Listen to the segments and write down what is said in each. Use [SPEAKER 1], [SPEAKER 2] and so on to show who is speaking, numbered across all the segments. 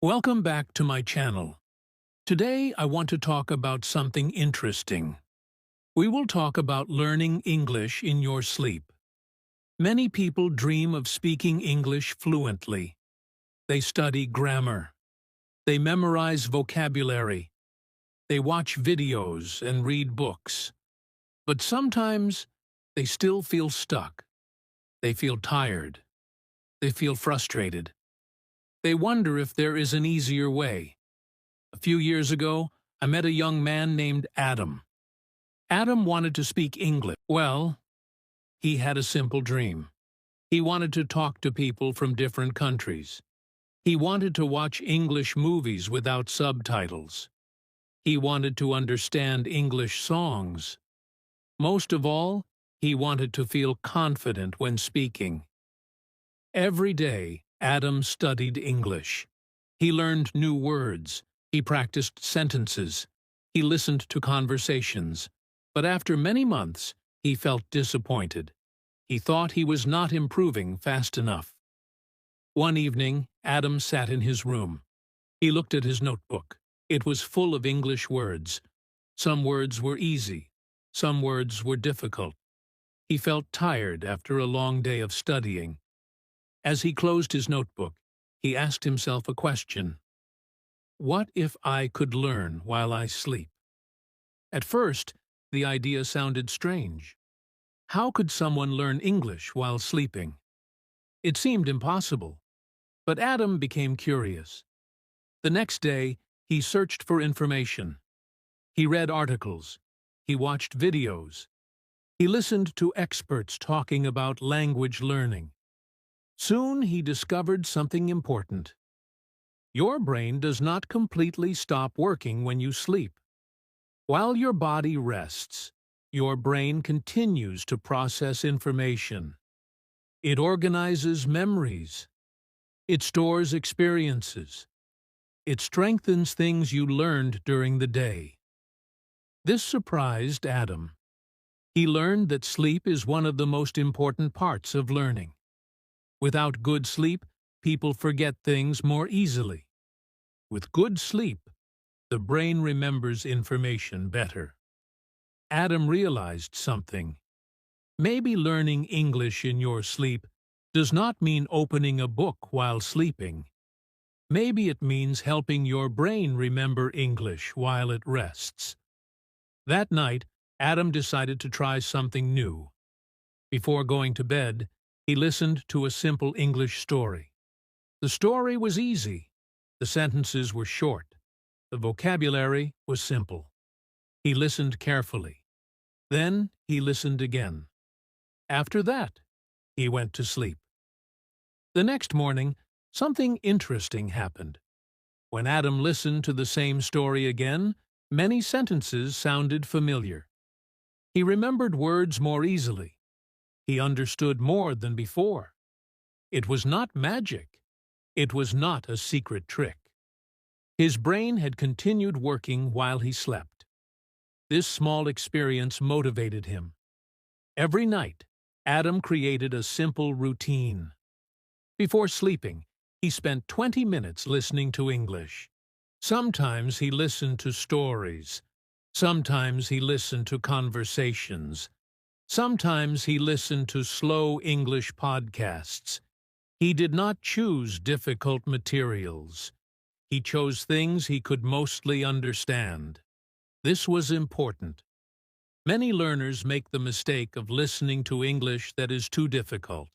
[SPEAKER 1] Welcome back to my channel. Today I want to talk about something interesting. We will talk about learning English in your sleep. Many people dream of speaking English fluently. They study grammar. They memorize vocabulary. They watch videos and read books. But sometimes they still feel stuck. They feel tired. They feel frustrated. They wonder if there is an easier way. A few years ago, I met a young man named Adam. Adam wanted to speak English. Well, he had a simple dream. He wanted to talk to people from different countries. He wanted to watch English movies without subtitles. He wanted to understand English songs. Most of all, he wanted to feel confident when speaking. Every day, Adam studied English. He learned new words. He practiced sentences. He listened to conversations. But after many months, he felt disappointed. He thought he was not improving fast enough. One evening, Adam sat in his room. He looked at his notebook. It was full of English words. Some words were easy. Some words were difficult. He felt tired after a long day of studying. As he closed his notebook, he asked himself a question. What if I could learn while I sleep? At first, the idea sounded strange. How could someone learn English while sleeping? It seemed impossible. But Adam became curious. The next day, he searched for information. He read articles. He watched videos. He listened to experts talking about language learning. Soon he discovered something important. Your brain does not completely stop working when you sleep. While your body rests, your brain continues to process information. It organizes memories. It stores experiences. It strengthens things you learned during the day. This surprised Adam. He learned that sleep is one of the most important parts of learning. Without good sleep, people forget things more easily. With good sleep, the brain remembers information better. Adam realized something. Maybe learning English in your sleep does not mean opening a book while sleeping. Maybe it means helping your brain remember English while it rests. That night, Adam decided to try something new. Before going to bed, he listened to a simple English story. The story was easy. The sentences were short. The vocabulary was simple. He listened carefully. Then he listened again. After that, he went to sleep. The next morning, something interesting happened. When Adam listened to the same story again, many sentences sounded familiar. He remembered words more easily. He understood more than before. It was not magic. It was not a secret trick. His brain had continued working while he slept. This small experience motivated him. Every night, Adam created a simple routine. Before sleeping, he spent 20 minutes listening to English. Sometimes he listened to stories. Sometimes he listened to conversations. Sometimes he listened to slow English podcasts. He did not choose difficult materials. He chose things he could mostly understand. This was important. Many learners make the mistake of listening to English that is too difficult.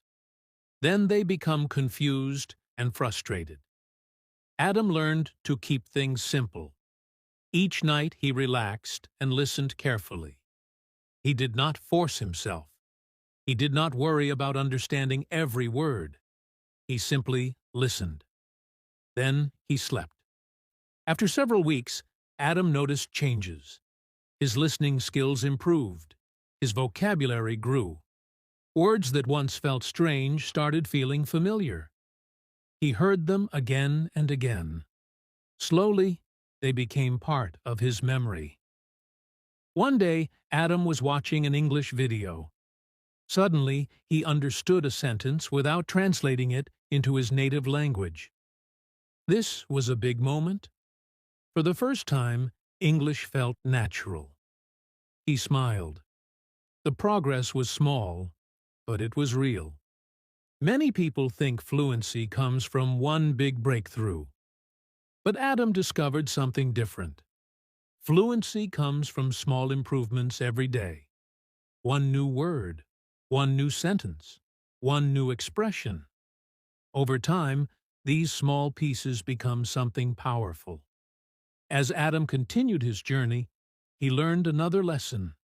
[SPEAKER 1] Then they become confused and frustrated. Adam learned to keep things simple. Each night he relaxed and listened carefully. He did not force himself. He did not worry about understanding every word. He simply listened. Then he slept. After several weeks, Adam noticed changes. His listening skills improved. His vocabulary grew. Words that once felt strange started feeling familiar. He heard them again and again. Slowly, they became part of his memory. One day, Adam was watching an English video. Suddenly, he understood a sentence without translating it into his native language. This was a big moment. For the first time, English felt natural. He smiled. The progress was small, but it was real. Many people think fluency comes from one big breakthrough. But Adam discovered something different. Fluency comes from small improvements every day. One new word, one new sentence, one new expression. Over time, these small pieces become something powerful. As Adam continued his journey, he learned another lesson.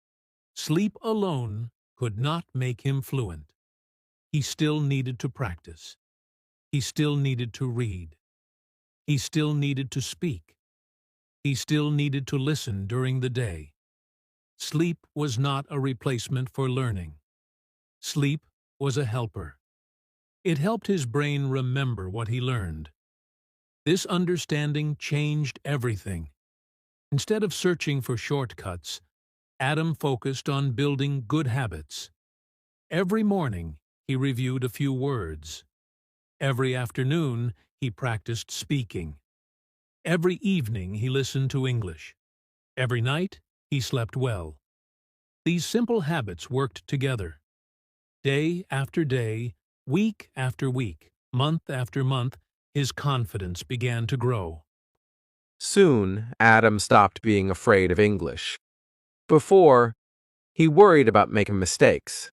[SPEAKER 1] Sleep alone could not make him fluent. He still needed to practice. He still needed to read. He still needed to speak. He still needed to listen during the day. Sleep was not a replacement for learning. Sleep was a helper. It helped his brain remember what he learned. This understanding changed everything. Instead of searching for shortcuts, Adam focused on building good habits. Every morning, he reviewed a few words. Every afternoon, he practiced speaking. Every evening, he listened to English. Every night, he slept well. These simple habits worked together. Day after day, week after week, month after month, his confidence began to grow.
[SPEAKER 2] Soon, Adam stopped being afraid of English. Before, he worried about making mistakes.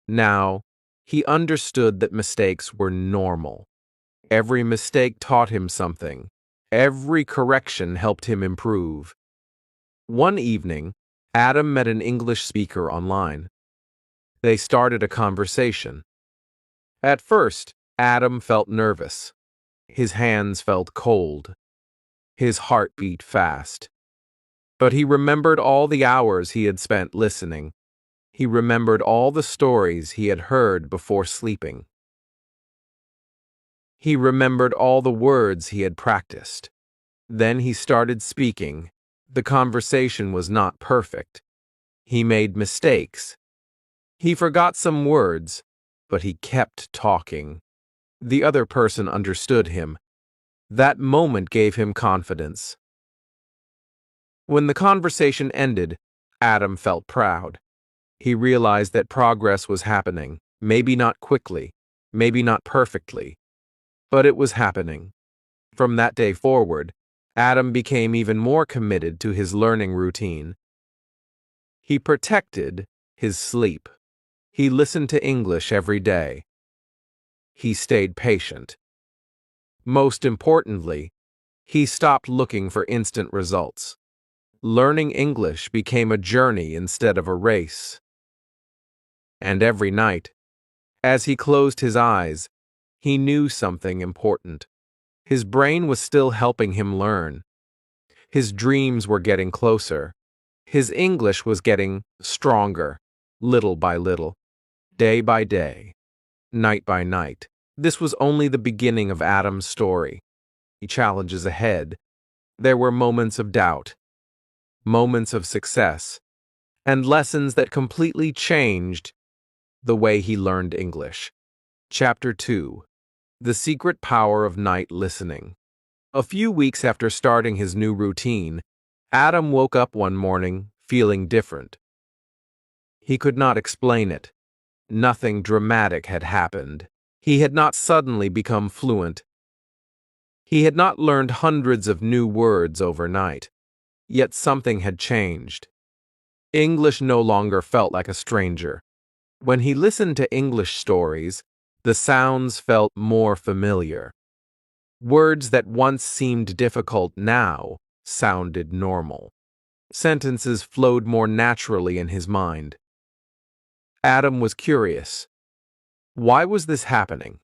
[SPEAKER 2] Now, he understood that mistakes were normal. Every mistake taught him something. Every correction helped him improve. One evening, Adam met an English speaker online. They started a conversation. At first, Adam felt nervous. His hands felt cold. His heart beat fast. But he remembered all the hours he had spent listening. He remembered all the stories he had heard before sleeping. He remembered all the words he had practiced. Then he started speaking. The conversation was not perfect. He made mistakes. He forgot some words, but he kept talking. The other person understood him. That moment gave him confidence. When the conversation ended, Adam felt proud. He realized that progress was happening, maybe not quickly, maybe not perfectly, but it was happening. From that day forward, Adam became even more committed to his learning routine. He protected his sleep. He listened to English every day. He stayed patient. Most importantly, he stopped looking for instant results. Learning English became a journey instead of a race. And every night, as he closed his eyes, he knew something important. His brain was still helping him learn. His dreams were getting closer. His English was getting stronger, little by little, day by day, night by night. This was only the beginning of Adam's story. The challenges ahead. There were moments of doubt, moments of success, and lessons that completely changed the way he learned English. Chapter 2: The Secret Power of Night Listening. A few weeks after starting his new routine, Adam woke up one morning feeling different. He could not explain it. Nothing dramatic had happened. He had not suddenly become fluent. He had not learned hundreds of new words overnight. Yet something had changed. English no longer felt like a stranger. When he listened to English stories, the sounds felt more familiar. Words that once seemed difficult now sounded normal. Sentences flowed more naturally in his mind. Adam was curious. Why was this happening?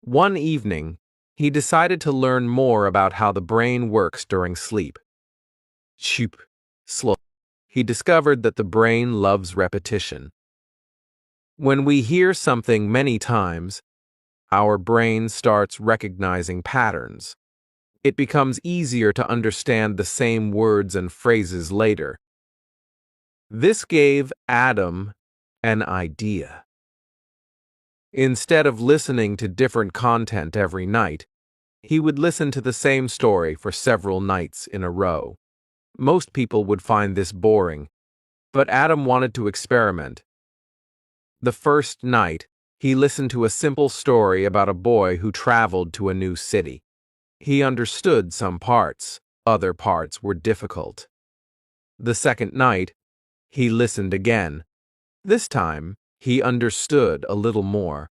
[SPEAKER 2] One evening, he decided to learn more about how the brain works during sleep. Shoop, slow. He discovered that the brain loves repetition. When we hear something many times, our brain starts recognizing patterns. It becomes easier to understand the same words and phrases later. This gave Adam an idea. Instead of listening to different content every night, He would listen to the same story for several nights in a row. Most people would find this boring, but Adam wanted to experiment. The first night, he listened to a simple story about a boy who traveled to a new city. He understood some parts, other parts were difficult. The second night, he listened again. This time, he understood a little more.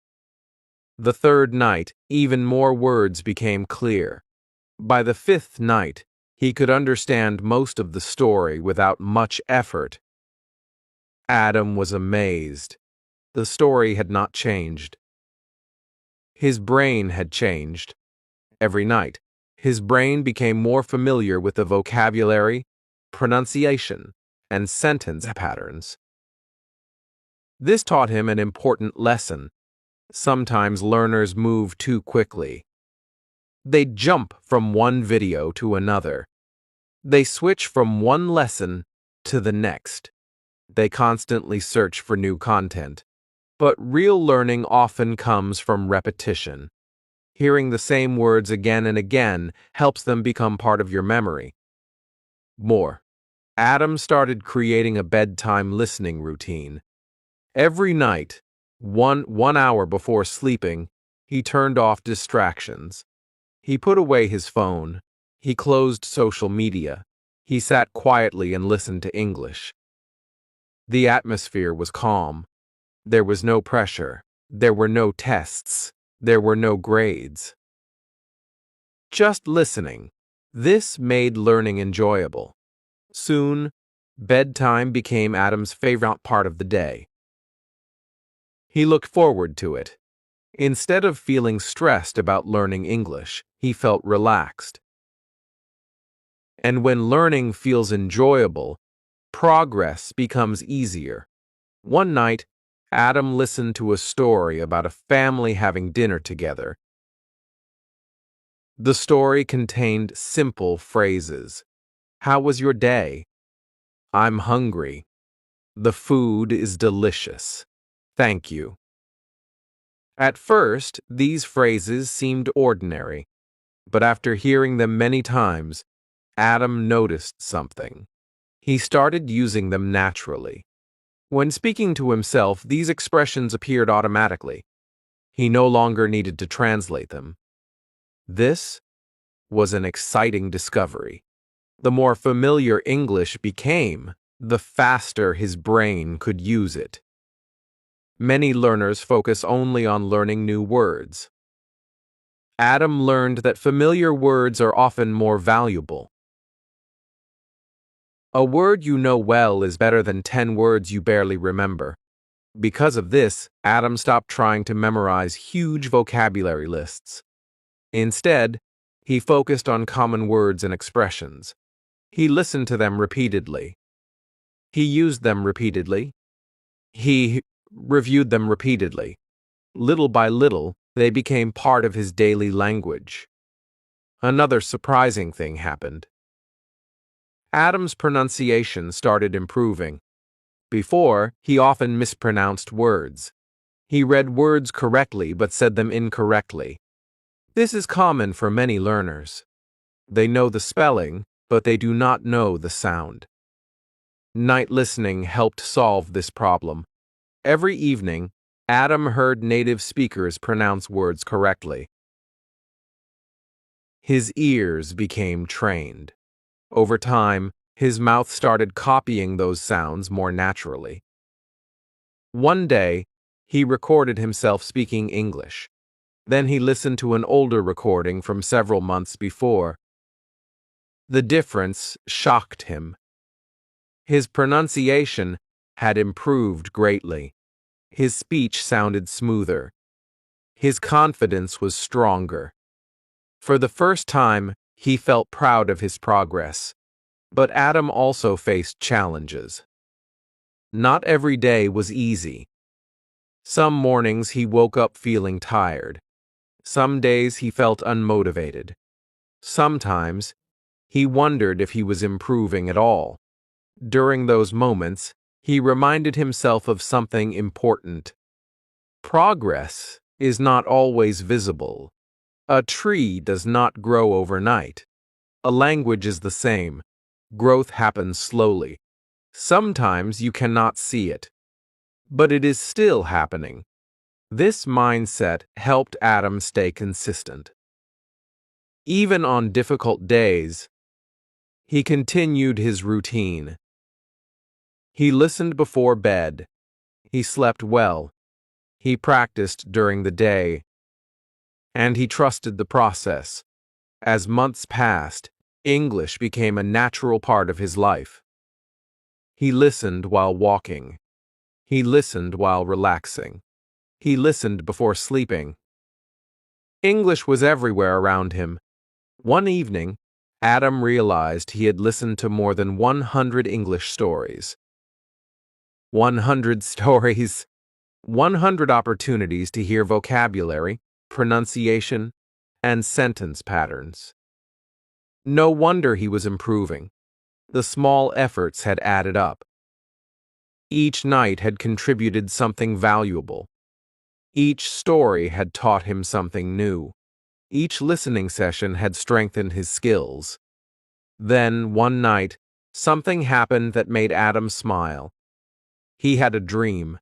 [SPEAKER 2] The third night, even more words became clear. By the fifth night, he could understand most of the story without much effort. Adam was amazed. The story had not changed. His brain had changed. Every night, his brain became more familiar with the vocabulary, pronunciation, and sentence patterns. This taught him an important lesson. Sometimes learners move too quickly. They jump from one video to another. They switch from one lesson to the next. They constantly search for new content. But real learning often comes from repetition. Hearing the same words again and again helps them become part of your memory. More. Adam started creating a bedtime listening routine. Every night, one hour before sleeping, he turned off distractions. He put away his phone. He closed social media. He sat quietly and listened to English. The atmosphere was calm. There was no pressure. There were no tests. There were no grades. Just listening. This made learning enjoyable. Soon, bedtime became Adam's favorite part of the day. He looked forward to it. Instead of feeling stressed about learning English, he felt relaxed. And when learning feels enjoyable, progress becomes easier. One night, Adam listened to a story about a family having dinner together. The story contained simple phrases. How was your day? I'm hungry. The food is delicious. Thank you. At first, these phrases seemed ordinary, but after hearing them many times, Adam noticed something. He started using them naturally. When speaking to himself, these expressions appeared automatically. He no longer needed to translate them. This was an exciting discovery. The more familiar English became, the faster his brain could use it. Many learners focus only on learning new words. Adam learned that familiar words are often more valuable. A word you know well is better than 10 words you barely remember. Because of this, Adam stopped trying to memorize huge vocabulary lists. Instead, he focused on common words and expressions. He listened to them repeatedly. He used them repeatedly. He reviewed them repeatedly. Little by little, they became part of his daily language. Another surprising thing happened. Adam's pronunciation started improving. Before, he often mispronounced words. He read words correctly but said them incorrectly. This is common for many learners. They know the spelling, but they do not know the sound. Night listening helped solve this problem. Every evening, Adam heard native speakers pronounce words correctly. His ears became trained. Over time, his mouth started copying those sounds more naturally. One day, he recorded himself speaking English. Then he listened to an older recording from several months before. The difference shocked him. His pronunciation had improved greatly. His speech sounded smoother. His confidence was stronger. For the first time, he felt proud of his progress. But Adam also faced challenges. Not every day was easy. Some mornings he woke up feeling tired. Some days he felt unmotivated. Sometimes, he wondered if he was improving at all. During those moments, he reminded himself of something important. Progress is not always visible. A tree does not grow overnight. A language is the same. Growth happens slowly. Sometimes you cannot see it, but it is still happening. This mindset helped Adam stay consistent. Even on difficult days, he continued his routine. He listened before bed. He slept well. He practiced during the day. And he trusted the process. As months passed, English became a natural part of his life. He listened while walking. He listened while relaxing. He listened before sleeping. English was everywhere around him. One evening, Adam realized he had listened to more than 100 English stories. 100 stories. 100 opportunities to hear vocabulary, pronunciation, and sentence patterns. No wonder he was improving. The small efforts had added up. Each night had contributed something valuable. Each story had taught him something new. Each listening session had strengthened his skills. Then, one night, something happened that made Adam smile. He had a dream.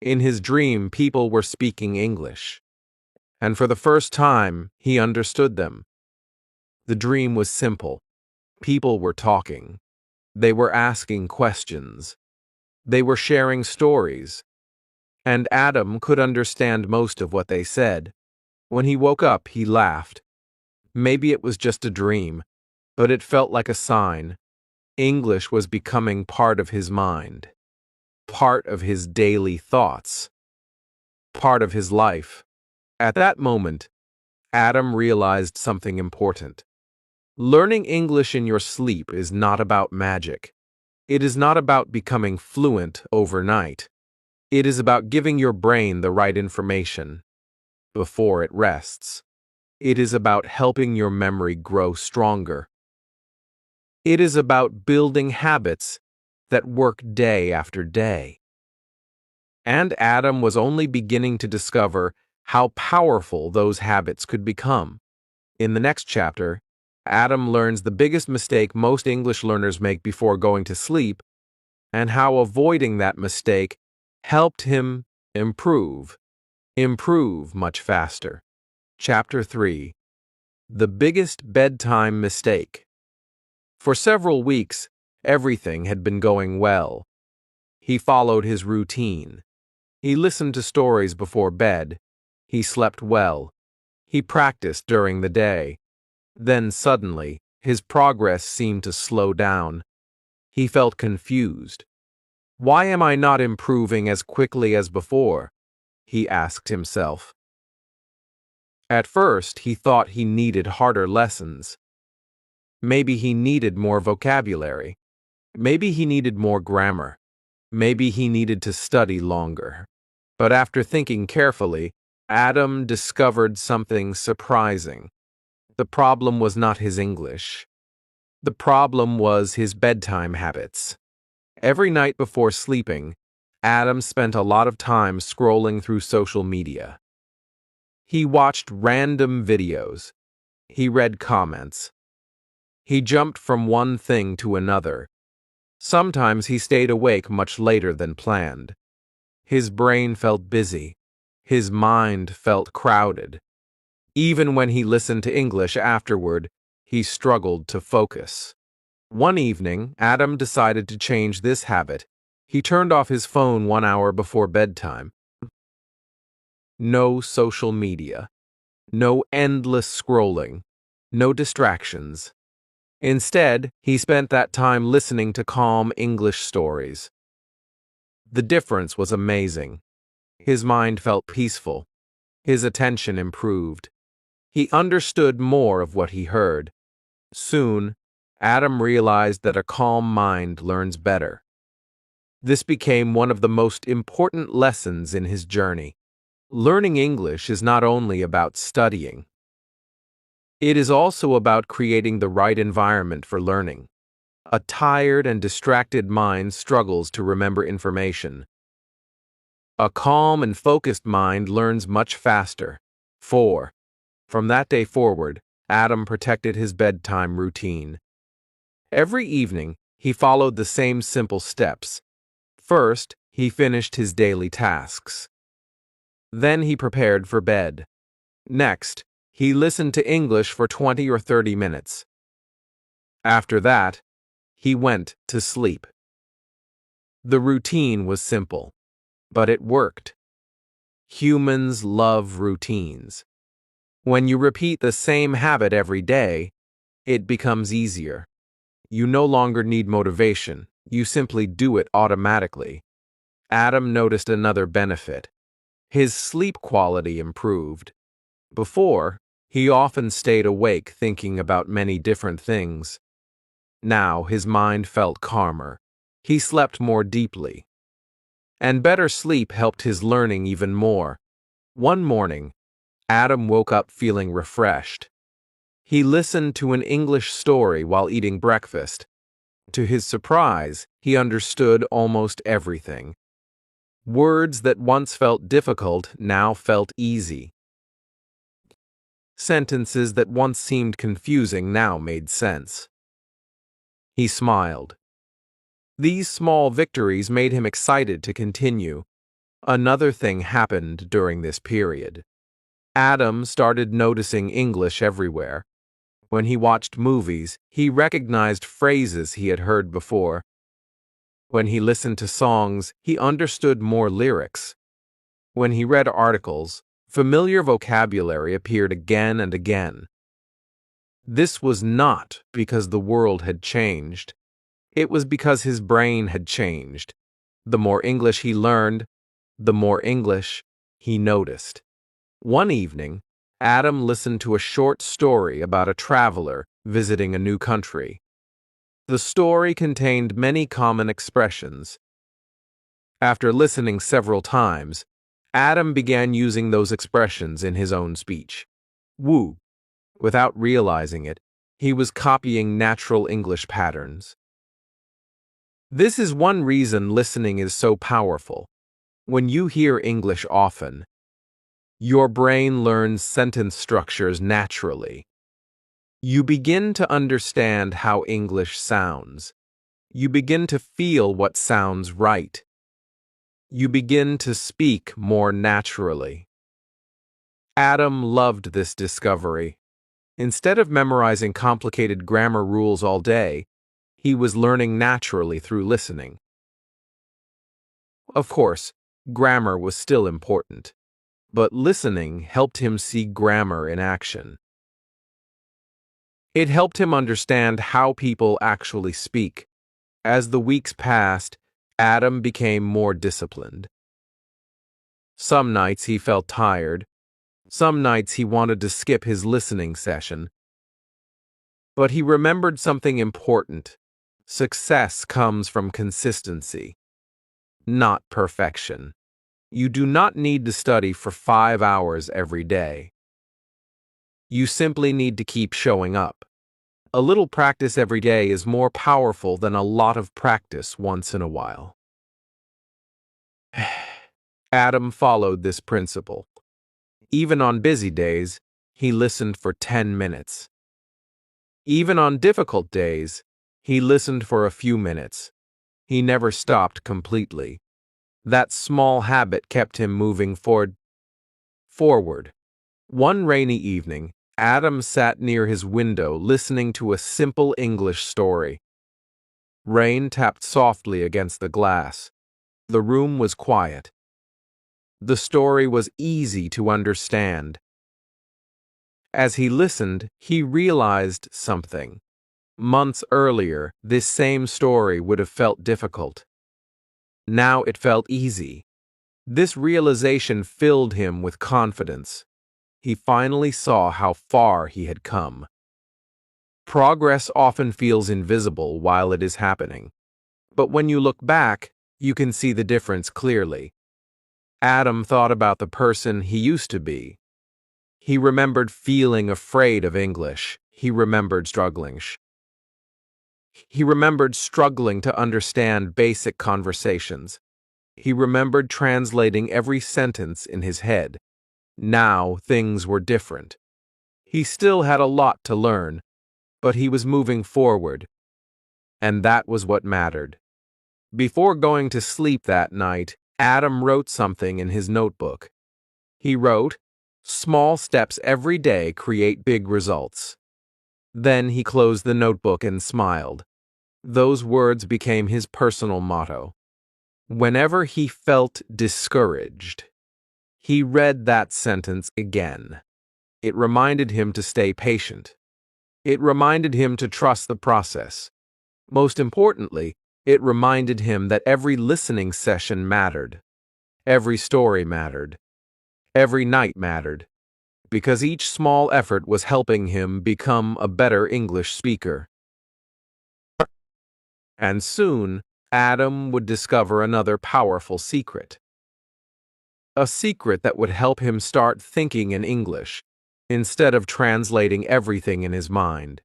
[SPEAKER 2] In his dream, people were speaking English. And for the first time, he understood them. The dream was simple. People were talking. They were asking questions. They were sharing stories. And Adam could understand most of what they said. When he woke up, he laughed. Maybe it was just a dream, but it felt like a sign. English was becoming part of his mind, part of his daily thoughts, part of his life. At that moment, Adam realized something important. Learning English in your sleep is not about magic. It is not about becoming fluent overnight. It is about giving your brain the right information before it rests. It is about helping your memory grow stronger. It is about building habits that work day after day. And Adam was only beginning to discover how powerful those habits could become. In the next chapter, Adam learns the biggest mistake most English learners make before going to sleep and how avoiding that mistake helped him improve much faster. Chapter 3. The Biggest Bedtime Mistake. For several weeks, everything had been going well. He followed his routine. He listened to stories before bed. He slept well. He practiced during the day. Then suddenly, his progress seemed to slow down. He felt confused. Why am I not improving as quickly as before? He asked himself. At first, he thought he needed harder lessons. Maybe he needed more vocabulary. Maybe he needed more grammar. Maybe he needed to study longer. But after thinking carefully, Adam discovered something surprising. The problem was not his English. The problem was his bedtime habits. Every night before sleeping, Adam spent a lot of time scrolling through social media. He watched random videos. He read comments. He jumped from one thing to another. Sometimes he stayed awake much later than planned. His brain felt busy. His mind felt crowded. Even when he listened to English afterward, he struggled to focus. One evening, Adam decided to change this habit. He turned off his phone 1 hour before bedtime. No social media. No endless scrolling. No distractions. Instead, he spent that time listening to calm English stories. The difference was amazing. His mind felt peaceful. His attention improved. He understood more of what he heard. Soon, Adam realized that a calm mind learns better. This became one of the most important lessons in his journey. Learning English is not only about studying. It is also about creating the right environment for learning. A tired and distracted mind struggles to remember information. A calm and focused mind learns much faster. 4. From that day forward, Adam protected his bedtime routine. Every evening, he followed the same simple steps. First, he finished his daily tasks. Then he prepared for bed. Next, he listened to English for 20 or 30 minutes. After that, he went to sleep. The routine was simple, but it worked. Humans love routines. When you repeat the same habit every day, it becomes easier. You no longer need motivation, you simply do it automatically. Adam noticed another benefit. His sleep quality improved. Before, he often stayed awake thinking about many different things. Now his mind felt calmer. He slept more deeply. And better sleep helped his learning even more. One morning, Adam woke up feeling refreshed. He listened to an English story while eating breakfast. To his surprise, he understood almost everything. Words that once felt difficult now felt easy. Sentences that once seemed confusing now made sense. He smiled. These small victories made him excited to continue. Another thing happened during this period. Adam started noticing English everywhere. When he watched movies, he recognized phrases he had heard before. When he listened to songs, he understood more lyrics. When he read articles, familiar vocabulary appeared again and again. This was not because the world had changed. It was because his brain had changed. The more English he learned, the more English he noticed. One evening, Adam listened to a short story about a traveler visiting a new country. The story contained many common expressions. After listening several times, Adam began using those expressions in his own speech. Woo! Without realizing it, he was copying natural English patterns. This is one reason listening is so powerful. When you hear English often, your brain learns sentence structures naturally. You begin to understand how English sounds. You begin to feel what sounds right. You begin to speak more naturally. Adam loved this discovery. Instead of memorizing complicated grammar rules all day, he was learning naturally through listening. Of course, grammar was still important, but listening helped him see grammar in action. It helped him understand how people actually speak. As the weeks passed, Adam became more disciplined. Some nights he felt tired. Some nights he wanted to skip his listening session. But he remembered something important. Success comes from consistency, not perfection. You do not need to study for 5 hours every day. You simply need to keep showing up. A little practice every day is more powerful than a lot of practice once in a while. Adam followed this principle. Even on busy days, he listened for 10 minutes. Even on difficult days, he listened for a few minutes. He never stopped completely. That small habit kept him moving forward. One rainy evening, Adam sat near his window listening to a simple English story. Rain tapped softly against the glass. The room was quiet. The story was easy to understand. As he listened, he realized something. Months earlier, this same story would have felt difficult. Now it felt easy. This realization filled him with confidence. He finally saw how far he had come. Progress often feels invisible while it is happening. But when you look back, you can see the difference clearly. Adam thought about the person he used to be. He remembered feeling afraid of English. He remembered struggling. He remembered struggling to understand basic conversations. He remembered translating every sentence in his head. Now things were different. He still had a lot to learn, but he was moving forward, and that was what mattered. Before going to sleep that night, Adam wrote something in his notebook. He wrote, "Small steps every day create big results." Then he closed the notebook and smiled. Those words became his personal motto. Whenever he felt discouraged, he read that sentence again. It reminded him to stay patient. It reminded him to trust the process. Most importantly, it reminded him that every listening session mattered. Every story mattered. Every night mattered, because each small effort was helping him become a better English speaker. And soon, Adam would discover another powerful secret. A secret that would help him start thinking in English, instead of translating everything in his mind.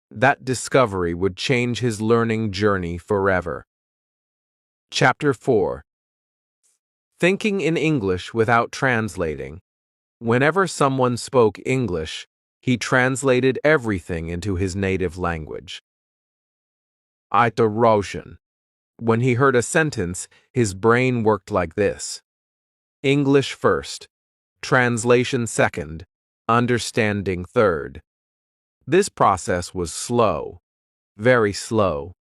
[SPEAKER 2] That discovery would change his learning journey forever. Chapter 4. Thinking in English without translating. Whenever someone spoke English, he translated everything into his native language. Ita Roshan. When he heard a sentence, his brain worked like this. English first, translation second, understanding third. This process was slow, very slow.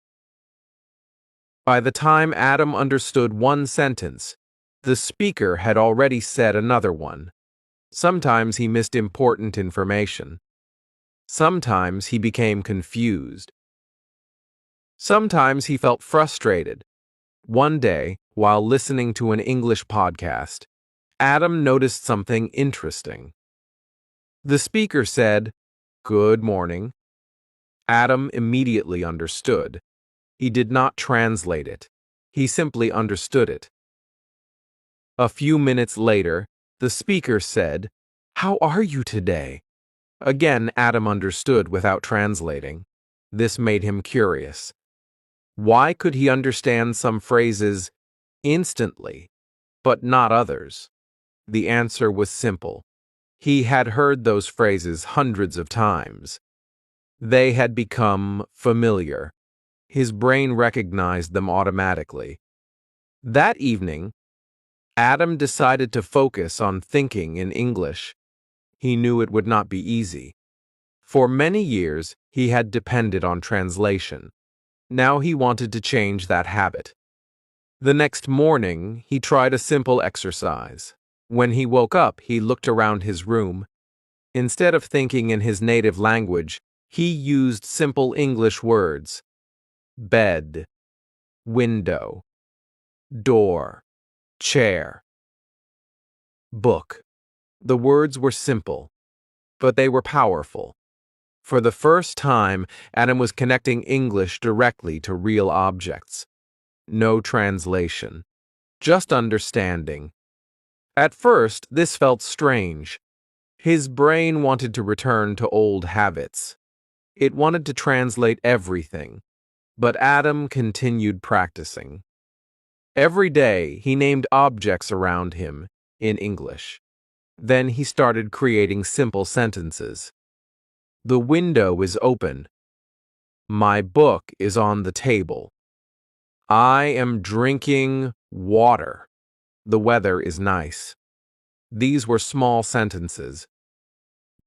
[SPEAKER 2] By the time Adam understood one sentence, the speaker had already said another one. Sometimes he missed important information. Sometimes he became confused. Sometimes he felt frustrated. One day, while listening to an English podcast, Adam noticed something interesting. The speaker said, "Good morning." Adam immediately understood. He did not translate it. He simply understood it. A few minutes later, the speaker said, "How are you today?" Again, Adam understood without translating. This made him curious. Why could he understand some phrases instantly, but not others? The answer was simple. He had heard those phrases hundreds of times. They had become familiar. His brain recognized them automatically. That evening, Adam decided to focus on thinking in English. He knew it would not be easy. For many years, he had depended on translation. Now he wanted to change that habit. The next morning, he tried a simple exercise. When he woke up, he looked around his room. Instead of thinking in his native language, he used simple English words. Bed, window, door, chair, book. The words were simple, but they were powerful. For the first time, Adam was connecting English directly to real objects. No translation, just understanding. At first, this felt strange. His brain wanted to return to old habits. It wanted to translate everything, but Adam continued practicing. Every day, he named objects around him in English. Then he started creating simple sentences. The window is open. My book is on the table. I am drinking water. The weather is nice. These were small sentences,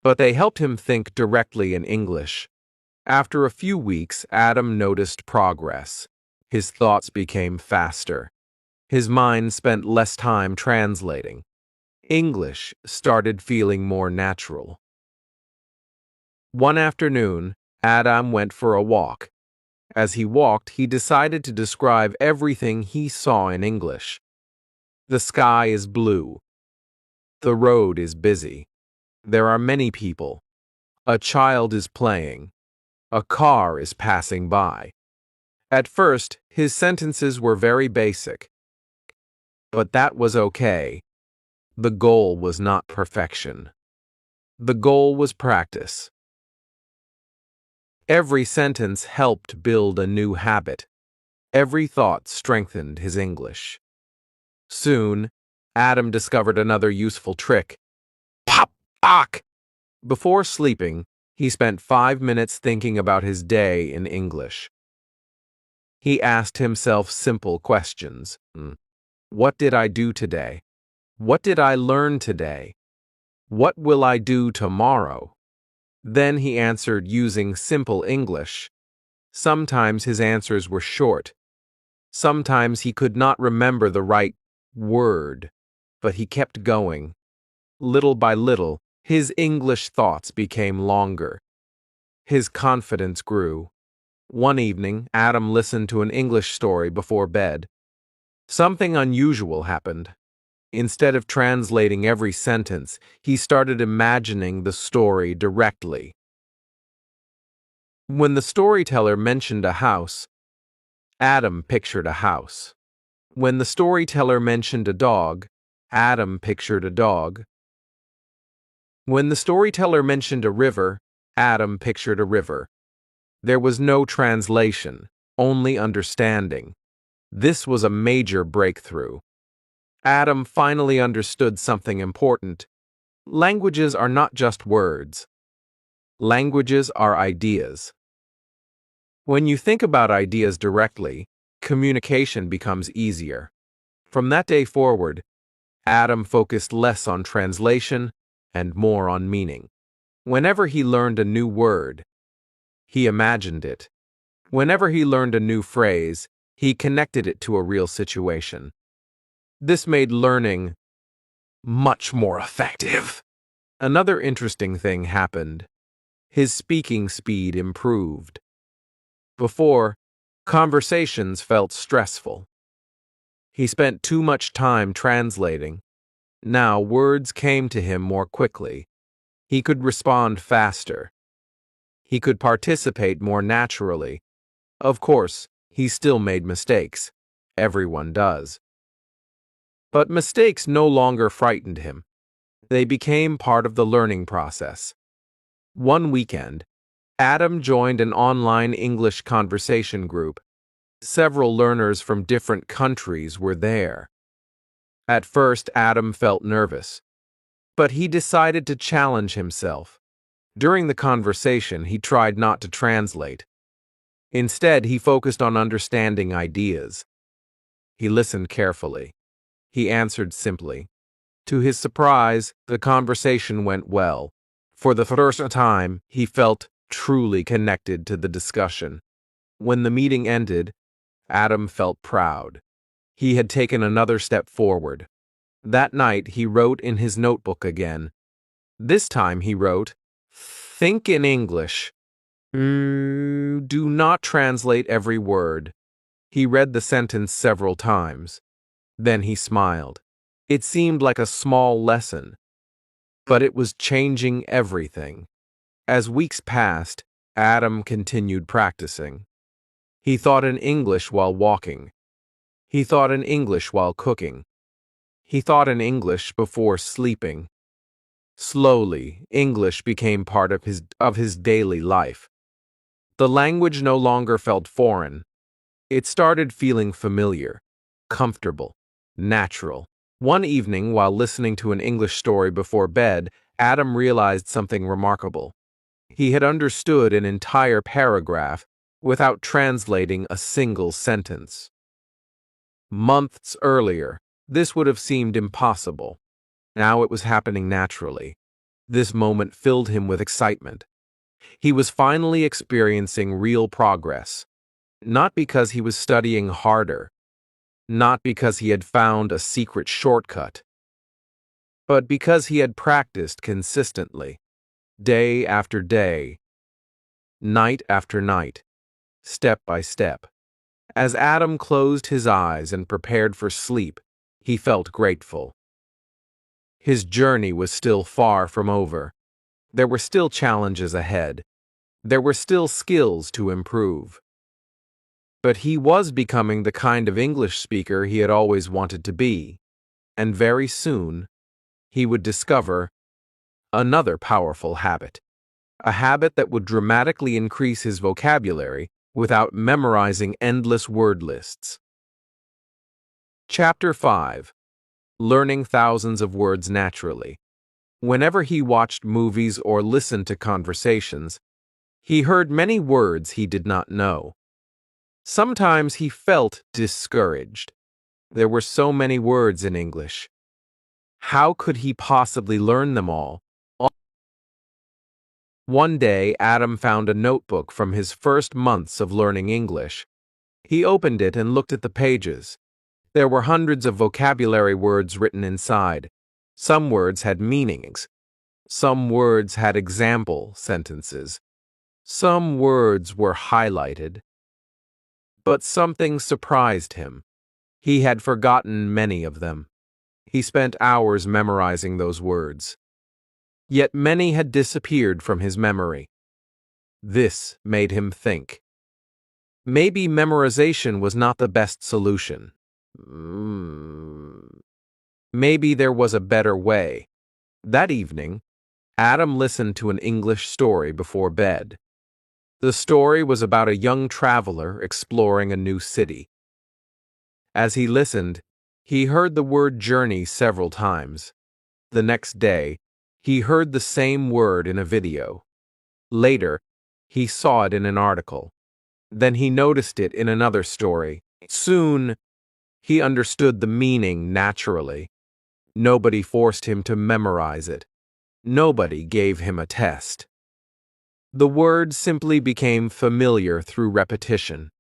[SPEAKER 2] but they helped him think directly in English. After a few weeks, Adam noticed progress. His thoughts became faster. His mind spent less time translating. English started feeling more natural. One afternoon, Adam went for a walk. As he walked, he decided to describe everything he saw in English. The sky is blue. The road is busy. There are many people. A child is playing. A car is passing by. At first, his sentences were very basic. But that was okay. The goal was not perfection. The goal was practice. Every sentence helped build a new habit. Every thought strengthened his English. Soon, Adam discovered another useful trick. Pop, pock! Before sleeping, he spent 5 minutes thinking about his day in English. He asked himself simple questions. What did I do today? What did I learn today? What will I do tomorrow? Then he answered using simple English. Sometimes his answers were short. Sometimes he could not remember the right word, but he kept going. Little by little, his English thoughts became longer. His confidence grew. One evening, Adam listened to an English story before bed. Something unusual happened. Instead of translating every sentence, he started imagining the story directly. When the storyteller mentioned a house, Adam pictured a house. When the storyteller mentioned a dog, Adam pictured a dog. When the storyteller mentioned a river, Adam pictured a river. There was no translation, only understanding. This was a major breakthrough. Adam finally understood something important. Languages are not just words. Languages are ideas. When you think about ideas directly, communication becomes easier. From that day forward, Adam focused less on translation and more on meaning. Whenever he learned a new word, he imagined it. Whenever he learned a new phrase, he connected it to a real situation. This made learning much more effective. Another interesting thing happened. His speaking speed improved. Before, conversations felt stressful. He spent too much time translating. Now words came to him more quickly. He could respond faster. He could participate more naturally. Of course, he still made mistakes. Everyone does. But mistakes no longer frightened him. They became part of the learning process. One weekend, Adam joined an online English conversation group. Several learners from different countries were there. At first, Adam felt nervous, but he decided to challenge himself. During the conversation, he tried not to translate. Instead, he focused on understanding ideas. He listened carefully. He answered simply. To his surprise, the conversation went well. For the first time, he felt truly connected to the discussion. When the meeting ended, Adam felt proud. He had taken another step forward. That night, he wrote in his notebook again. This time he wrote, "Think in English. Do not translate every word." He read the sentence several times. Then he smiled. It seemed like a small lesson, but it was changing everything. As weeks passed, Adam continued practicing. He thought in English while walking. He thought in English while cooking. He thought in English before sleeping. Slowly, English became part of his daily life. The language no longer felt foreign. It started feeling familiar, comfortable, natural. One evening, while listening to an English story before bed, Adam realized something remarkable. He had understood an entire paragraph without translating a single sentence. Months earlier, this would have seemed impossible. Now it was happening naturally. This moment filled him with excitement. He was finally experiencing real progress, not because he was studying harder, not because he had found a secret shortcut, but because he had practiced consistently, day after day, night after night, step by step. As Adam closed his eyes and prepared for sleep, he felt grateful. His journey was still far from over. There were still challenges ahead. There were still skills to improve. But he was becoming the kind of English speaker he had always wanted to be, and very soon he would discover another powerful habit, a habit that would dramatically increase his vocabulary without memorizing endless word lists. Chapter 5. Learning thousands of words naturally. Whenever he watched movies or listened to conversations, he heard many words he did not know. Sometimes he felt discouraged. There were so many words in English. How could he possibly learn them all? One day, Adam found a notebook from his first months of learning English. He opened it and looked at the pages. There were hundreds of vocabulary words written inside. Some words had meanings. Some words had example sentences. Some words were highlighted. But something surprised him. He had forgotten many of them. He spent hours memorizing those words. Yet many had disappeared from his memory. This made him think. Maybe memorization was not the best solution. Maybe there was a better way. That evening, Adam listened to an English story before bed. The story was about a young traveler exploring a new city. As he listened, he heard the word journey several times. The next day, he heard the same word in a video. Later, he saw it in an article. Then he noticed it in another story. Soon, he understood the meaning naturally. Nobody forced him to memorize it. Nobody gave him a test. The word simply became familiar through repetition.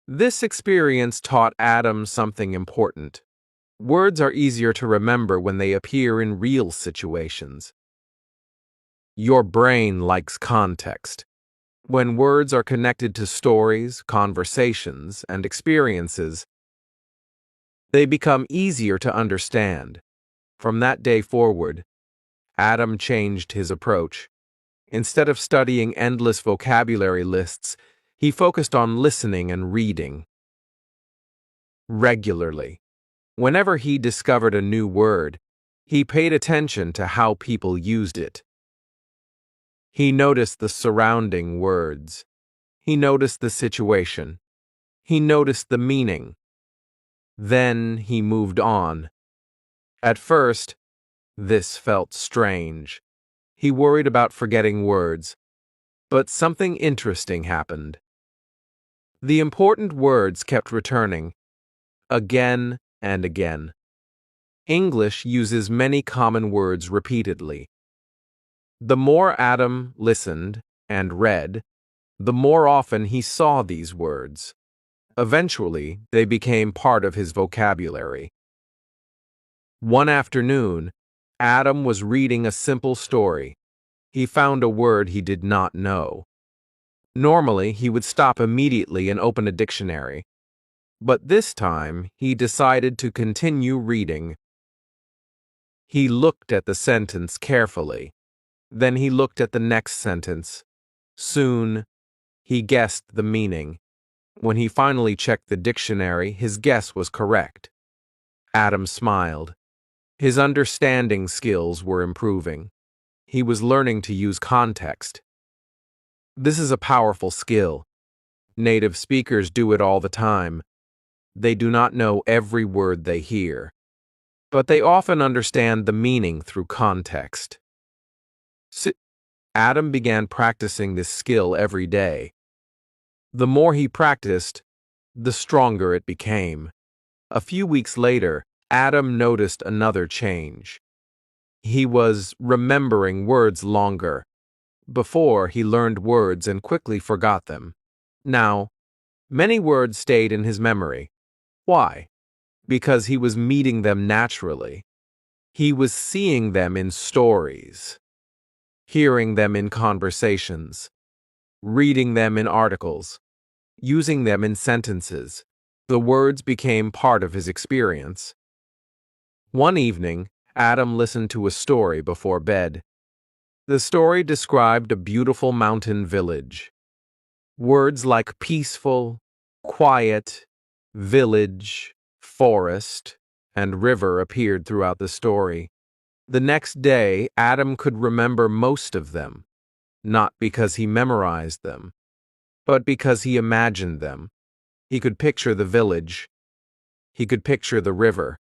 [SPEAKER 2] This experience taught Adam something important. Words are easier to remember when they appear in real situations. Your brain likes context. When words are connected to stories, conversations, and experiences, they become easier to understand. From that day forward, Adam changed his approach. Instead of studying endless vocabulary lists, he focused on listening and reading regularly. Whenever he discovered a new word, he paid attention to how people used it. He noticed the surrounding words. He noticed the situation. He noticed the meaning. Then he moved on. At first, this felt strange. He worried about forgetting words. But something interesting happened. The important words kept returning, again and again. English uses many common words repeatedly. The more Adam listened and read, the more often he saw these words. Eventually, they became part of his vocabulary. One afternoon, Adam was reading a simple story. He found a word he did not know. Normally, he would stop immediately and open a dictionary. But this time, he decided to continue reading. He looked at the sentence carefully. Then he looked at the next sentence. Soon, he guessed the meaning. When he finally checked the dictionary, his guess was correct. Adam smiled. His understanding skills were improving. He was learning to use context. This is a powerful skill. Native speakers do it all the time. They do not know every word they hear, but they often understand the meaning through context. Adam began practicing this skill every day. The more he practiced, the stronger it became. A few weeks later, Adam noticed another change. He was remembering words longer. Before, he learned words and quickly forgot them. Now, many words stayed in his memory. Why? Because he was meeting them naturally. He was seeing them in stories, hearing them in conversations, reading them in articles, using them in sentences. The words became part of his experience. One evening, Adam listened to a story before bed. The story described a beautiful mountain village. Words like peaceful, quiet, village, forest, and river appeared throughout the story. The next day, Adam could remember most of them, not because he memorized them, but because he imagined them. He could picture the village. He could picture the river.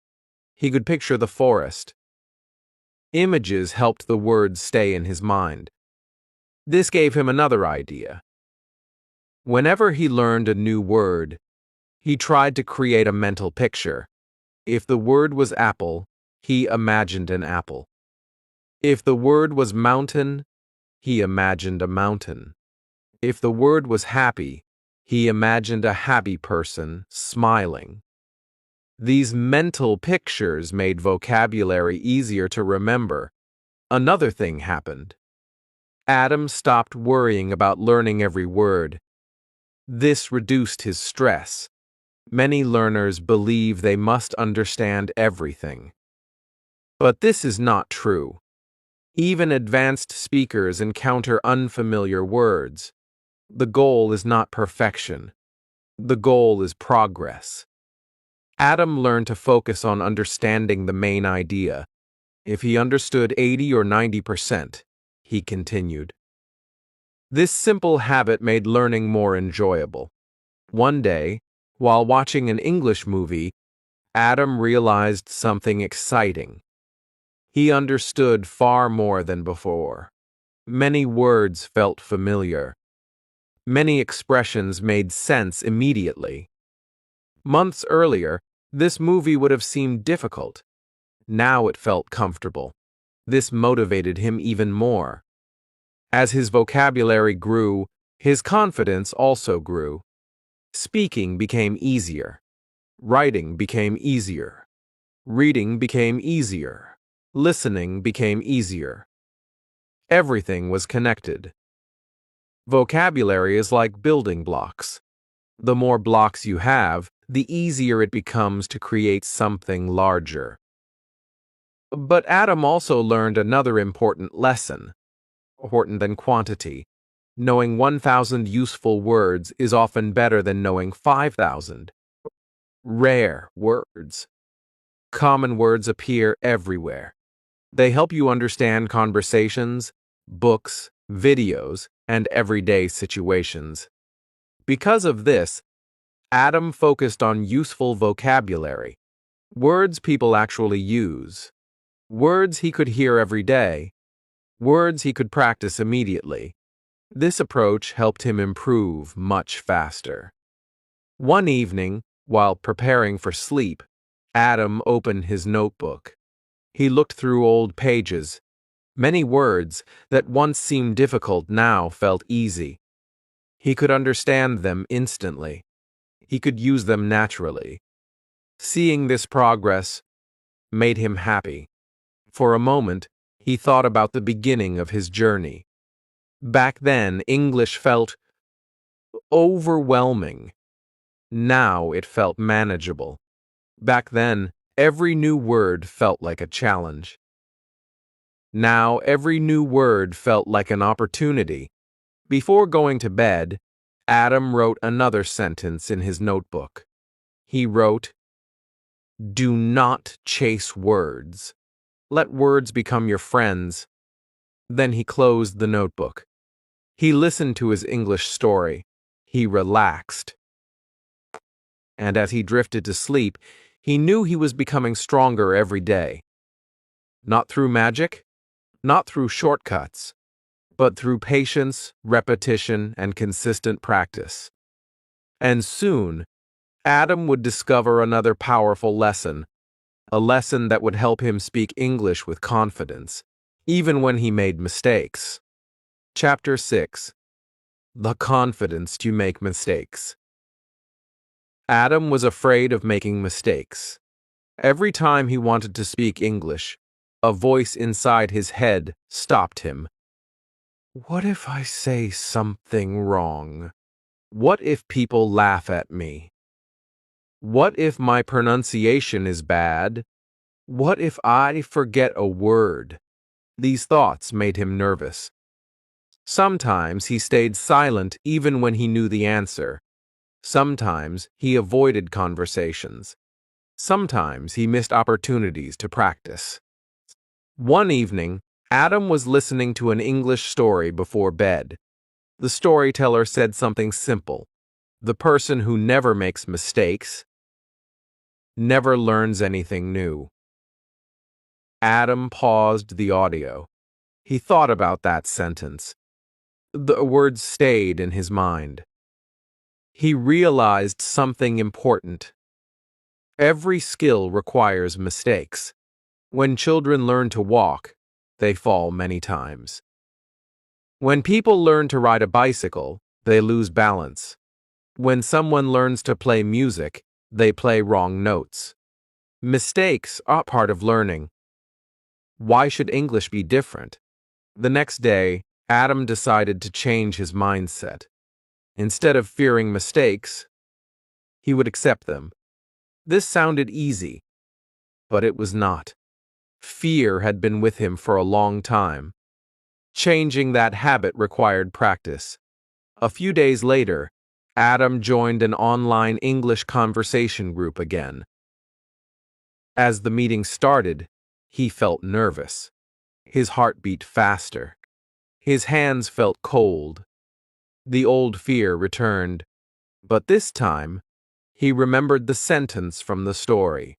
[SPEAKER 2] He could picture the forest. Images helped the words stay in his mind. This gave him another idea. Whenever he learned a new word, he tried to create a mental picture. If the word was apple, he imagined an apple. If the word was mountain, he imagined a mountain. If the word was happy, he imagined a happy person smiling. These mental pictures made vocabulary easier to remember. Another thing happened. Adam stopped worrying about learning every word. This reduced his stress. Many learners believe they must understand everything. But this is not true. Even advanced speakers encounter unfamiliar words. The goal is not perfection. The goal is progress. Adam learned to focus on understanding the main idea. If he understood 80 or 90%, he continued. This simple habit made learning more enjoyable. One day, while watching an English movie, Adam realized something exciting. He understood far more than before. Many words felt familiar. Many expressions made sense immediately. Months earlier, this movie would have seemed difficult. Now it felt comfortable. This motivated him even more. As his vocabulary grew, his confidence also grew. Speaking became easier. Writing became easier. Reading became easier. Listening became easier. Everything was connected. Vocabulary is like building blocks. The more blocks you have, the easier it becomes to create something larger. But Adam also learned another important lesson, important than quantity. Knowing 1,000 useful words is often better than knowing 5,000. Rare words. Common words appear everywhere. They help you understand conversations, books, videos, and everyday situations. Because of this, Adam focused on useful vocabulary, words people actually use, words he could hear every day, words he could practice immediately. This approach helped him improve much faster. One evening, while preparing for sleep, Adam opened his notebook. He looked through old pages. Many words that once seemed difficult now felt easy. He could understand them instantly. He could use them naturally. Seeing this progress made him happy. For a moment, he thought about the beginning of his journey. Back then, English felt overwhelming. Now it felt manageable. Back then, every new word felt like a challenge. Now every new word felt like an opportunity. Before going to bed, Adam wrote another sentence in his notebook. He wrote, "Do not chase words. Let words become your friends." Then he closed the notebook. He listened to his English story. He relaxed. And as he drifted to sleep, he knew he was becoming stronger every day. Not through magic, not through shortcuts, but through patience, repetition, and consistent practice. And soon, Adam would discover another powerful lesson, a lesson that would help him speak English with confidence, even when he made mistakes. Chapter 6. The Confidence to Make Mistakes. Adam was afraid of making mistakes. Every time he wanted to speak English, a voice inside his head stopped him. What if I say something wrong? What if people laugh at me? What if my pronunciation is bad? What if I forget a word? These thoughts made him nervous. Sometimes he stayed silent even when he knew the answer. Sometimes he avoided conversations. Sometimes he missed opportunities to practice. One evening, Adam was listening to an English story before bed. The storyteller said something simple. The person who never makes mistakes never learns anything new. Adam paused the audio. He thought about that sentence. The words stayed in his mind. He realized something important. Every skill requires mistakes. When children learn to walk, they fall many times. When people learn to ride a bicycle, they lose balance. When someone learns to play music, they play wrong notes. Mistakes are part of learning. Why should English be different? The next day, Adam decided to change his mindset. Instead of fearing mistakes, he would accept them. This sounded easy, but it was not. Fear had been with him for a long time. Changing that habit required practice. A few days later, Adam joined an online English conversation group again. As the meeting started, he felt nervous. His heart beat faster. His hands felt cold. The old fear returned, but this time, he remembered the sentence from the story.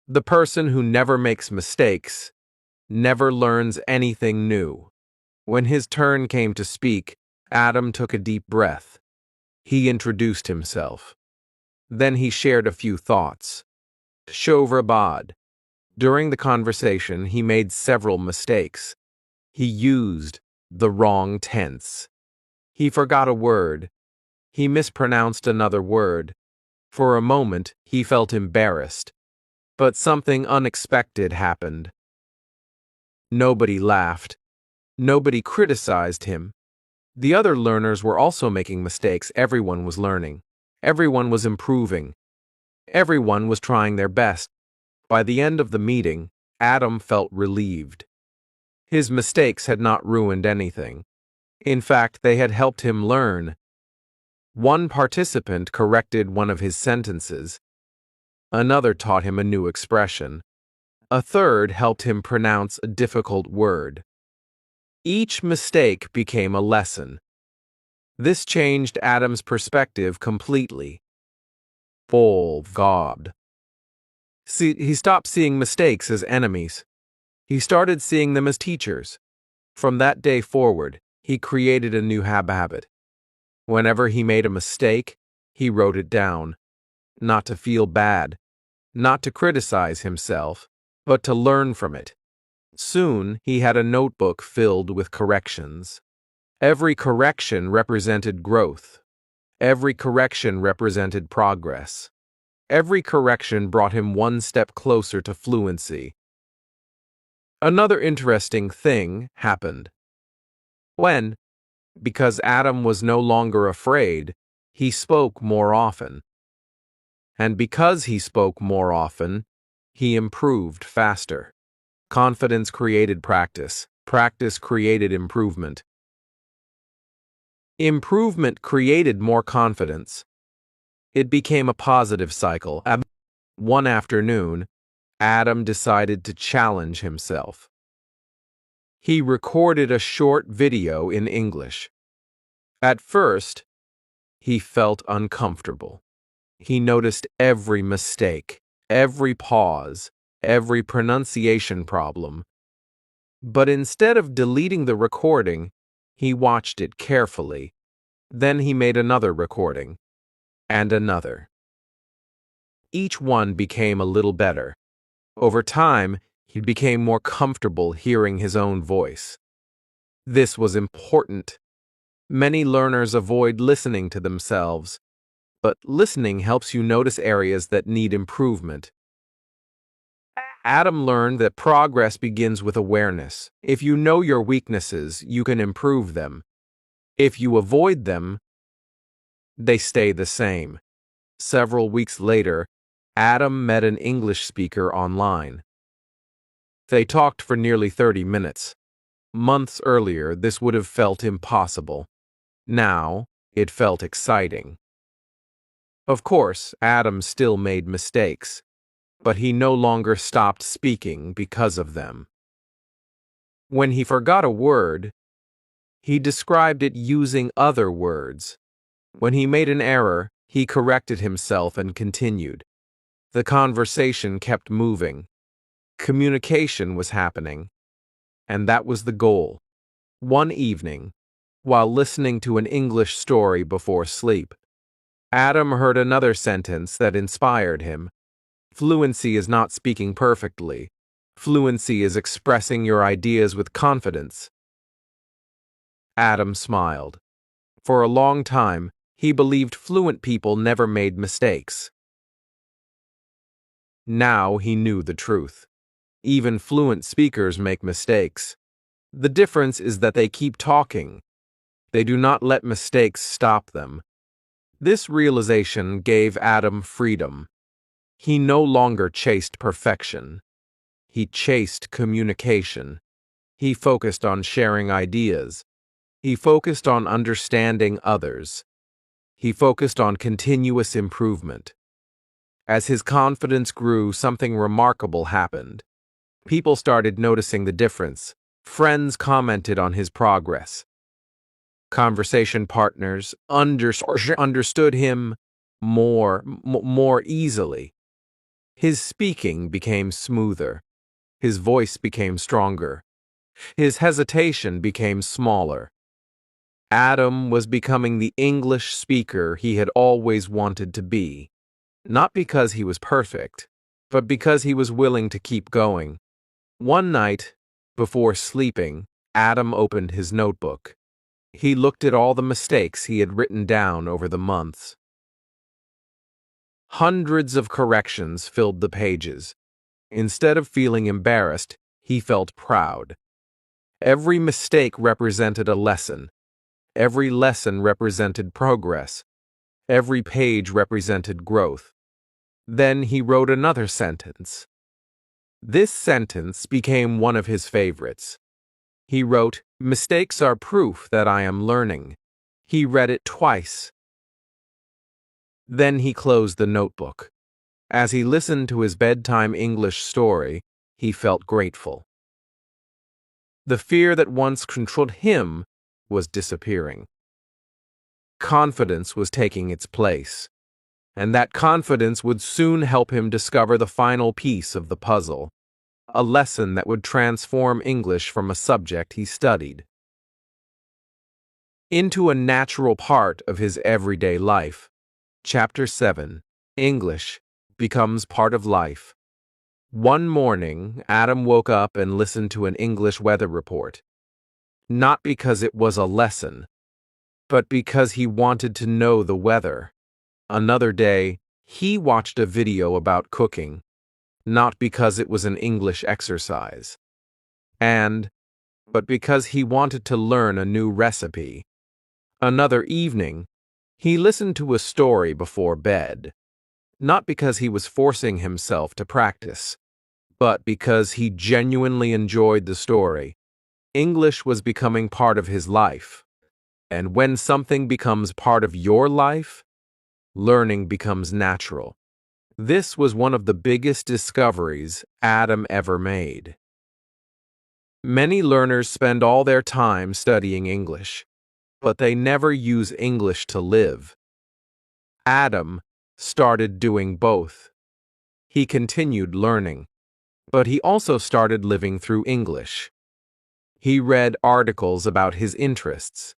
[SPEAKER 2] The person who never makes mistakes never learns anything new. When his turn came to speak, Adam took a deep breath. He introduced himself. Then he shared a few thoughts. Shovrabad. During the conversation, he made several mistakes. He used the wrong tense. He forgot a word. He mispronounced another word. For a moment, he felt embarrassed. But something unexpected happened. Nobody laughed. Nobody criticized him. The other learners were also making mistakes. Everyone was learning. Everyone was improving. Everyone was trying their best. By the end of the meeting, Adam felt relieved. His mistakes had not ruined anything. In fact, they had helped him learn. One participant corrected one of his sentences. Another taught him a new expression. A third helped him pronounce a difficult word. Each mistake became a lesson. This changed Adam's perspective completely. Oh, God. He stopped seeing mistakes as enemies. He started seeing them as teachers. From that day forward, he created a new habit. Whenever he made a mistake, he wrote it down. Not to feel bad, not to criticize himself, but to learn from it. Soon, he had a notebook filled with corrections. Every correction represented growth. Every correction represented progress. Every correction brought him one step closer to fluency. Another interesting thing happened. Because Adam was no longer afraid, he spoke more often. And because he spoke more often, he improved faster. Confidence created practice. Practice created improvement. Improvement created more confidence. It became a positive cycle. One afternoon, Adam decided to challenge himself. He recorded a short video in English. At first, he felt uncomfortable. He noticed every mistake, every pause, every pronunciation problem. But instead of deleting the recording, he watched it carefully. Then he made another recording, and another. Each one became a little better. Over time, he became more comfortable hearing his own voice. This was important. Many learners avoid listening to themselves, but listening helps you notice areas that need improvement. Adam learned that progress begins with awareness. If you know your weaknesses, you can improve them. If you avoid them, they stay the same. Several weeks later, Adam met an English speaker online. They talked for nearly 30 minutes. Months earlier, this would have felt impossible. Now, it felt exciting. Of course, Adam still made mistakes, but he no longer stopped speaking because of them. When he forgot a word, he described it using other words. When he made an error, he corrected himself and continued. The conversation kept moving. Communication was happening, and that was the goal. One evening, while listening to an English story before sleep, Adam heard another sentence that inspired him. Fluency is not speaking perfectly. Fluency is expressing your ideas with confidence. Adam smiled. For a long time, he believed fluent people never made mistakes. Now he knew the truth. Even fluent speakers make mistakes. The difference is that they keep talking. They do not let mistakes stop them. This realization gave Adam freedom. He no longer chased perfection. He chased communication. He focused on sharing ideas. He focused on understanding others. He focused on continuous improvement. As his confidence grew, something remarkable happened. People started noticing the difference. Friends commented on his progress. Conversation partners understood him more easily. His speaking became smoother. His voice became stronger. His hesitation became smaller. Adam was becoming the English speaker he had always wanted to be, not because he was perfect, but because he was willing to keep going. One night, before sleeping, Adam opened his notebook. He looked at all the mistakes he had written down over the months. Hundreds of corrections filled the pages. Instead of feeling embarrassed, he felt proud. Every mistake represented a lesson. Every lesson represented progress. Every page represented growth. Then he wrote another sentence. This sentence became one of his favorites. He wrote, "Mistakes are proof that I am learning." He read it twice. Then he closed the notebook. As he listened to his bedtime English story, he felt grateful. The fear that once controlled him was disappearing. Confidence was taking its place, and that confidence would soon help him discover the final piece of the puzzle, a lesson that would transform English from a subject he studied into a natural part of his everyday life. Chapter 7. English becomes part of life. One morning, Adam woke up and listened to an English weather report. Not because it was a lesson, but because he wanted to know the weather. Another day, he watched a video about cooking, not because it was an English exercise, but because he wanted to learn a new recipe. Another evening, he listened to a story before bed, not because he was forcing himself to practice, but because he genuinely enjoyed the story. English was becoming part of his life. And when something becomes part of your life, learning becomes natural. This was one of the biggest discoveries Adam ever made. Many learners spend all their time studying English, but they never use English to live. Adam started doing both. He continued learning, but he also started living through English. He read articles about his interests.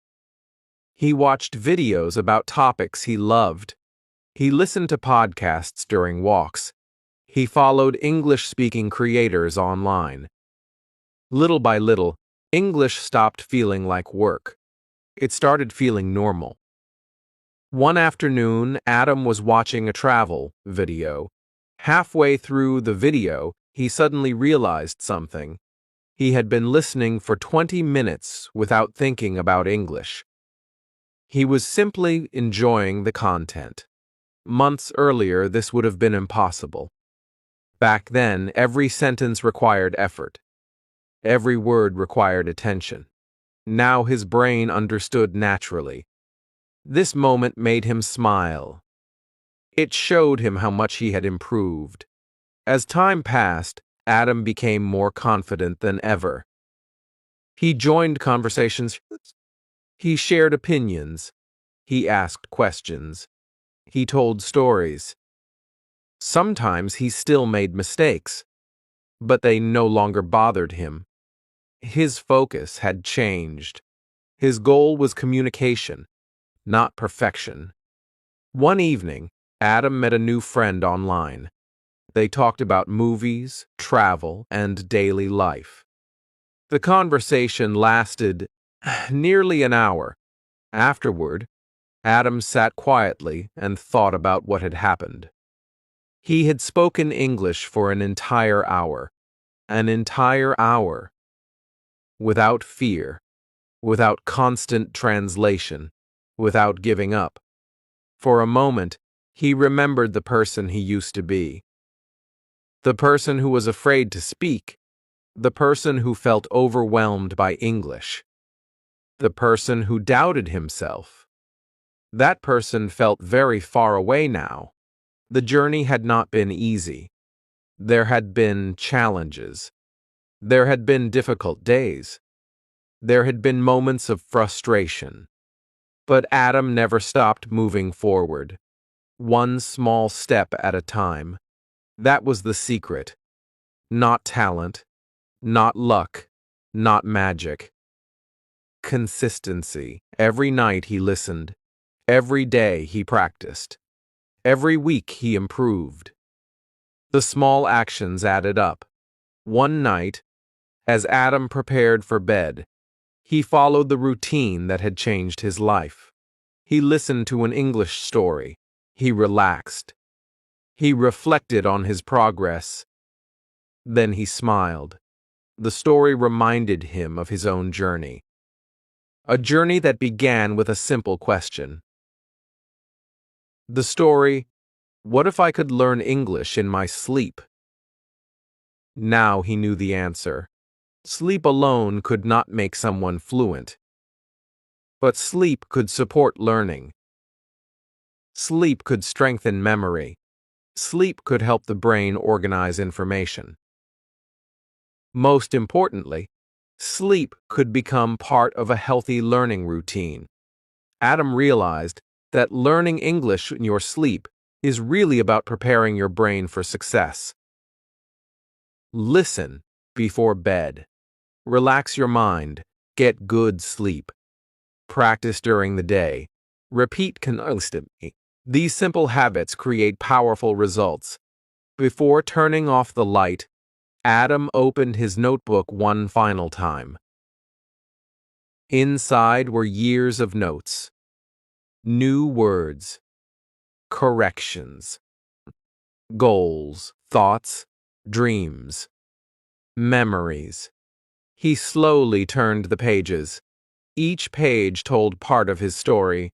[SPEAKER 2] He watched videos about topics he loved. He listened to podcasts during walks. He followed English-speaking creators online. Little by little, English stopped feeling like work. It started feeling normal. One afternoon, Adam was watching a travel video. Halfway through the video, he suddenly realized something. He had been listening for 20 minutes without thinking about English. He was simply enjoying the content. Months earlier, this would have been impossible. Back then, every sentence required effort. Every word required attention. Now his brain understood naturally. This moment made him smile. It showed him how much he had improved. As time passed, Adam became more confident than ever. He joined conversations. He shared opinions. He asked questions. He told stories. Sometimes he still made mistakes, but they no longer bothered him. His focus had changed. His goal was communication, not perfection. One evening, Adam met a new friend online. They talked about movies, travel, and daily life. The conversation lasted nearly an hour. Afterward, Adam sat quietly and thought about what had happened. He had spoken English for an entire hour. An entire hour. Without fear, without constant translation, without giving up. For a moment, he remembered the person he used to be. The person who was afraid to speak. The person who felt overwhelmed by English. The person who doubted himself. That person felt very far away now. The journey had not been easy. There had been challenges. There had been difficult days. There had been moments of frustration. But Adam never stopped moving forward. One small step at a time. That was the secret. Not talent. Not luck. Not magic. Consistency. Every night he listened. Every day he practiced. Every week he improved. The small actions added up. One night, as Adam prepared for bed, he followed the routine that had changed his life. He listened to an English story. He relaxed. He reflected on his progress. Then he smiled. The story reminded him of his own journey. A journey that began with a simple question. The story, what if I could learn English in my sleep? Now he knew the answer. Sleep alone could not make someone fluent. But sleep could support learning. Sleep could strengthen memory. Sleep could help the brain organize information. Most importantly, sleep could become part of a healthy learning routine. Adam realized that learning English in your sleep is really about preparing your brain for success. Listen before bed. Relax your mind. Get good sleep. Practice during the day. Repeat constantly. These simple habits create powerful results. Before turning off the light, Adam opened his notebook one final time. Inside were years of notes. New words. Corrections. Goals. Thoughts. Dreams. Memories. He slowly turned the pages. Each page told part of his story.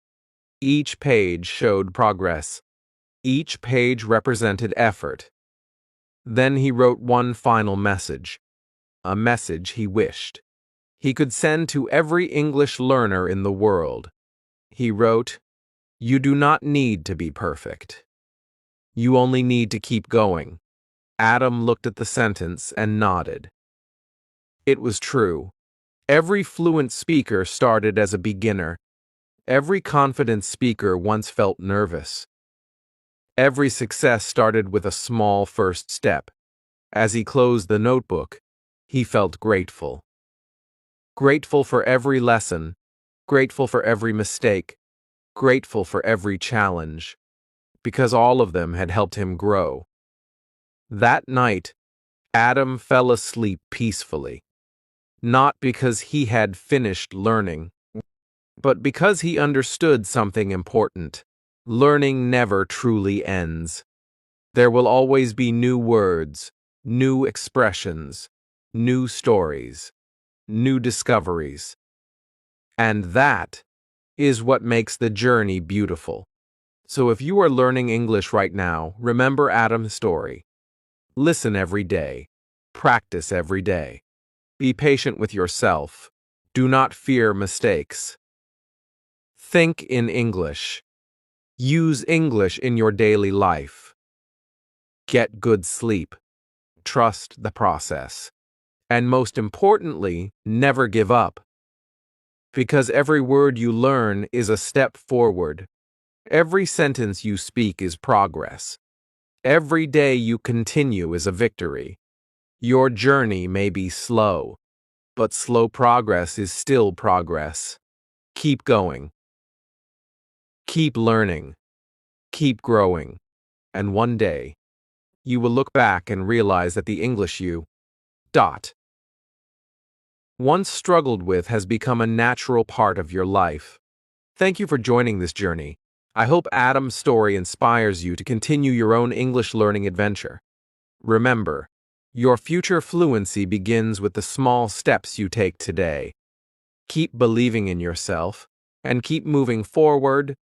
[SPEAKER 2] Each page showed progress. Each page represented effort. Then he wrote one final message. A message he wished he could send to every English learner in the world. He wrote, "You do not need to be perfect. You only need to keep going." Adam looked at the sentence and nodded. It was true. Every fluent speaker started as a beginner. Every confident speaker once felt nervous. Every success started with a small first step. As he closed the notebook, he felt grateful. Grateful for every lesson, grateful for every mistake, grateful for every challenge, because all of them had helped him grow. That night, Adam fell asleep peacefully, not because he had finished learning, but because he understood something important. Learning never truly ends. There will always be new words, new expressions, new stories, new discoveries. And that is what makes the journey beautiful. So if you are learning English right now, remember Adam's story. Listen every day. Practice every day. Be patient with yourself. Do not fear mistakes. Think in English. Use English in your daily life. Get good sleep. Trust the process. And most importantly, never give up. Because every word you learn is a step forward. Every sentence you speak is progress. Every day you continue is a victory. Your journey may be slow, but slow progress is still progress. Keep going. Keep learning. Keep growing. And one day, you will look back and realize that the English you once struggled with has become a natural part of your life. Thank you for joining this journey. I hope Adam's story inspires you to continue your own English learning adventure. Remember, your future fluency begins with the small steps you take today. Keep believing in yourself and keep moving forward